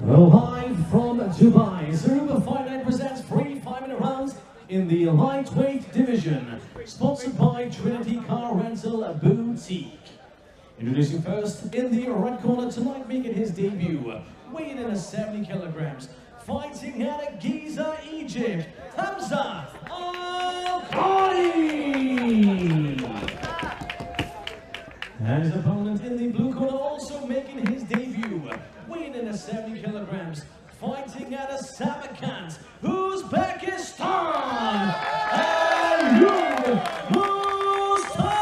Live from Dubai, Zoom Fight Night presents 3 5-minute rounds in the lightweight division, sponsored by Trinity Car Rental Boutique. Introducing first, in the red corner tonight, making his debut, weighing in at 70 kilograms, fighting out of Giza, Egypt, Hamza Qo'Ydi. And his opponent in the blue corner also making his debut, weighing in at 70 kilograms, fighting out of Samarkand, Uzbekistan, and Monsteri.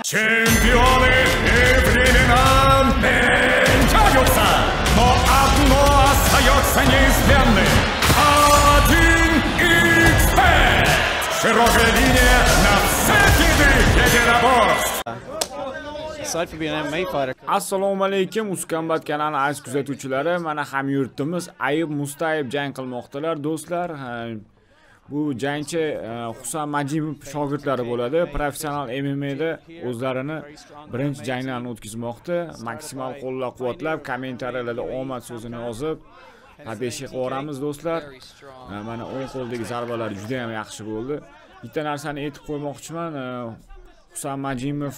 Чемпионы и времена меняются, но одно остается неизменным. 1xbet. Широкая линия на все виды единоборств. Aside from being an MMA fighter. Assalomu alaykum, Uskambat kanali aziz kuzatuvchilari. Mana hamyurtimiz Ayub Mustayib jang qilmoqdalar, do'stlar. Bu jangchi Husan Majimov shogirdlari bo'ladi. Professional MMA da o'zlarini birinchi janglarini o'tkazmoqda. Maksimal qo'llab-quvvatlab, kommentariyalarda omad so'zini yozib, tabeshi qilamiz, do'stlar. Mana o'ng qo'ldagi zarbalar juda ham yaxshi bo'ldi. Bitta narsani aytib qo'ymoqchiman. Husan Majimov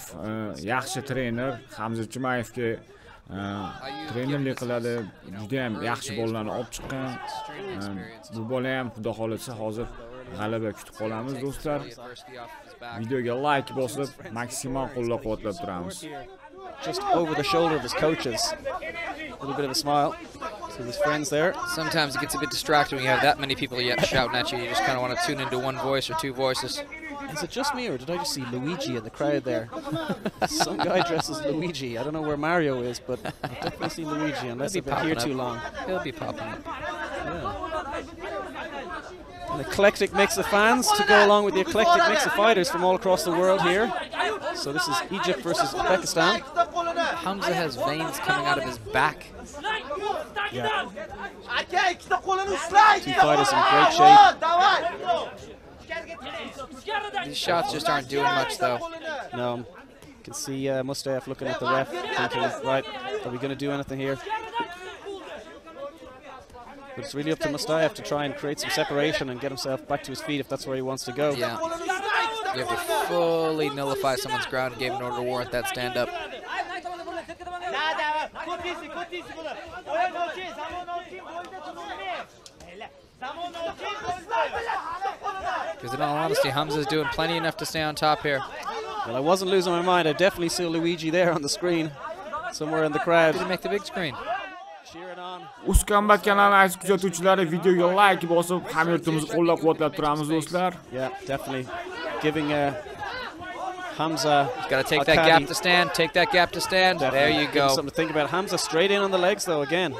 yaxshi trener, Hamza Chimayevga trenerlik qiladi. Juda ham yaxshi bolalarni olib chiqqan. Bu bola ham xudo xolasa hozir g'alaba kutib qolamiz, do'stlar. Videoga like bosib, maksimal qo'llab-quvvatlab turamiz. Just over the shoulder of his coaches. A little bit of a smile to his friends there. Sometimes it gets a bit distracting when you have that many people shouting at you. You just kind of want to tune into one voice or two voices. Is it just me, or did I just see Luigi in the crowd there? Some guy dresses Luigi. I don't know where Mario is, but I've definitely seen Luigi, unless I've been here too long. He'll be popping up. Yeah. An eclectic mix of fans to go along with the eclectic mix of fighters from all across the world here. So this is Egypt versus Uzbekistan. Hamza has veins coming out of his back. Yeah. Two fighters in great shape. These shots just aren't doing much, though. No. You can see Mustaev looking at the ref, thinking, right, are we going to do anything here? But it's really up to Mustaev to try and create some separation and get himself back to his feet if that's where he wants to go. Yeah. You have to fully nullify someone's ground game in order to warrant that stand-up. Because in all honesty, Hamza's doing plenty enough to stay on top here. Well, I wasn't losing my mind. I definitely saw Luigi there on the screen, somewhere in the crowd. Didn't make the big screen. Cheering on. Uskambat kanali aziz kuzatuvchilari, videoga like bosib, hamyurtimizni qo'llab-quvvatlab turamiz, do'stlar. Yeah, definitely. Giving Hamza. He's got to take that gap to stand. Take that gap to stand. Definitely. There you go. Something to think about. Hamza straight in on the legs, though, again.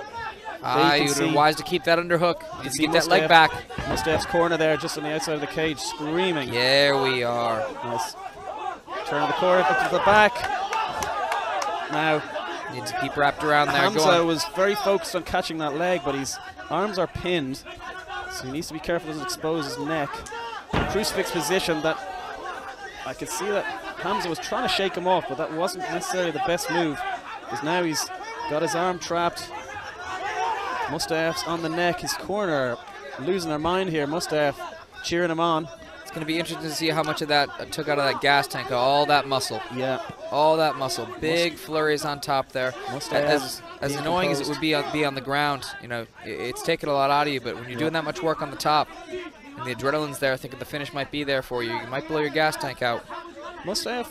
You would be wise to keep that underhook. You need to get that leg back. Mustaf's corner there, just on the outside of the cage, screaming. There we are. Nice. Turn of the corner, up to the back. Now, needs to keep wrapped around there. Hamza was very focused on catching that leg, but his arms are pinned, so he needs to be careful doesn't expose his neck. Crucifix position that I could see that Hamza was trying to shake him off, but that wasn't necessarily the best move, because now he's got his arm trapped. Mustaf's on the neck, his corner losing their mind here. Mustaf cheering him on. It's going to be interesting to see how much of that took out of that gas tank, all that muscle. Yeah. All that muscle. Big flurries on top there. As annoying as it would be on the ground, you know, it's taken a lot out of you, but when you're doing that much work on the top, and the adrenaline's there, thinking the finish might be there for you, you might blow your gas tank out. Mustaf,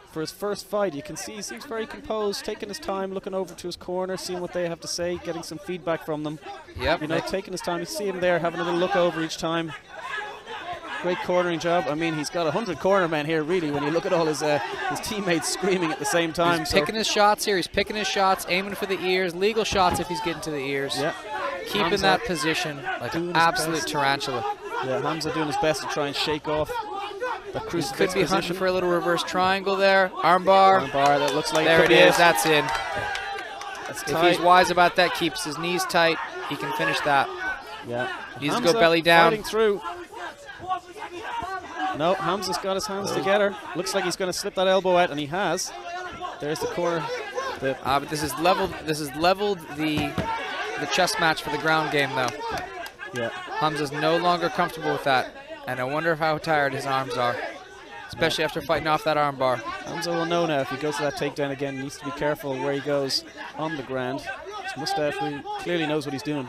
for his first fight, you can see he seems very composed, taking his time, looking over to his corner, seeing what they have to say, getting some feedback from them. Yep. You know, taking his time. You see him there, having a little look over each time. Great cornering job. I mean, he's got 100 corner men here, really, when you look at all his teammates screaming at the same time. He's picking his shots here. He's picking his shots, aiming for the ears, legal shots if he's getting to the ears. Yeah. Keeping Hamza that position like an absolute tarantula. Yeah, Hamza doing his best to try and shake off the crucifix could be hunting for a little reverse triangle there. Armbar. Armbar, that looks like there it is. That's in. That's if he's wise about that, keeps his knees tight, he can finish that. Yeah. Needs to go belly down. Fighting through. No, Hamza's got his hands together. Looks like he's going to slip that elbow out, and he has. There's the corner But this is leveled. This has leveled the chess match for the ground game, though. Yeah. Hamza's no longer comfortable with that, and I wonder how tired his arms are, especially after fighting off that armbar. Hamza will know now if he goes to that takedown again. He needs to be careful where he goes on the ground. Mustafa clearly knows what he's doing.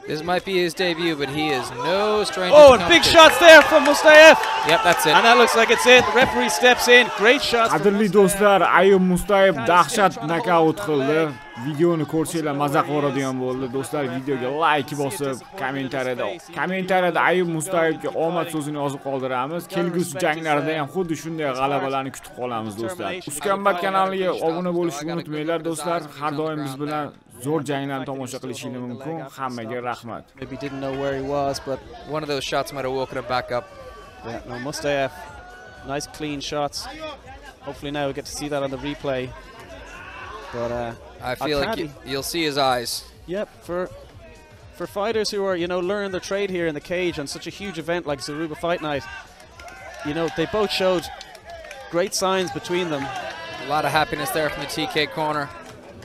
This might be his debut, but he is no stranger. Oh, and big shots there from Mustafa. Yep, that's it. And that looks like it's it. The referee steps in. Great shots. Qadrli do'stlar, Ayub Mustayev Daxshat knockout qildi. Videoni ko'rsanglar maza qiladigan bo'ldi. Do'stlar, videoga like bosib, kommentariyada Ayub Mustayevga omad so'zini yozib qoldiramiz. Kelgusi janglarda ham xuddi shunday g'alabalarni kutib qolamiz do'stlar. Uskambat kanaliga obuna bo'lishni unutmanglar do'stlar. Har doim biz bilan zo'r janglarni tomosha qilishingiz mumkin. Hammaga rahmat. Maybe didn't know where he was, but one of those shots might have woken him back up. Yeah, no, Mustafa, nice clean shots. Hopefully now we'll get to see that on the replay. But I feel like you'll see his eyes. Yep, for fighters who are, you know, learning their trade here in the cage on such a huge event like Zaruba Fight Night, you know, they both showed great signs between them. A lot of happiness there from the TK corner.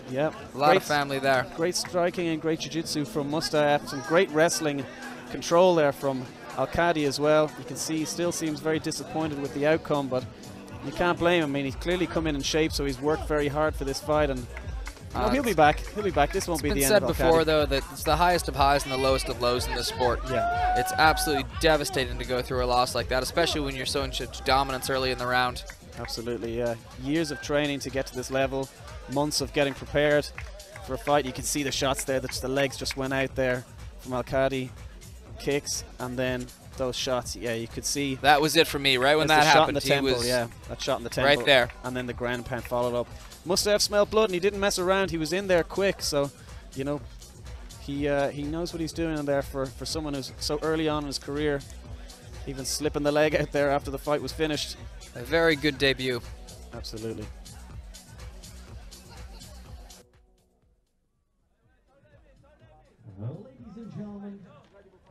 Yep. A lot of family there. Great striking and great jiu-jitsu from Mustafa. Some great wrestling control there from Al-Qadi as well. You can see he still seems very disappointed with the outcome, but you can't blame him. I mean, he's clearly come in shape, so he's worked very hard for this fight, and he'll be back. He'll be back. This won't be the end of Al-Qadi. It's been said before, though, that it's the highest of highs and the lowest of lows in this sport. Yeah. It's absolutely devastating to go through a loss like that, especially when you're so in such dominance early in the round. Absolutely, yeah. Years of training to get to this level, months of getting prepared for a fight. You can see the shots there, that the legs just went out there from Al-Qadi. Kicks, and then those shots, yeah, you could see. That was it for me, right when that happened. Shot in the temple, yeah, that shot in the temple. Right there. And then the ground pound followed up. Mustafa smelled blood, and he didn't mess around. He was in there quick, so, you know, he knows what he's doing in there for someone who's so early on in his career. Even slipping the leg out there after the fight was finished. A very good debut. Absolutely. Well, ladies and gentlemen,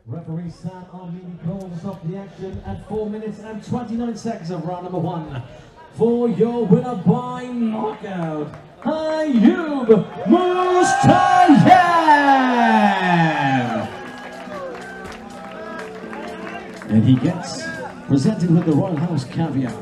referee Sam Armini calls off the action at 4 minutes and 29 seconds of round number 1. For your winner by knockout, Ayub Mustayev! And he gets presented with the Royal House caviar.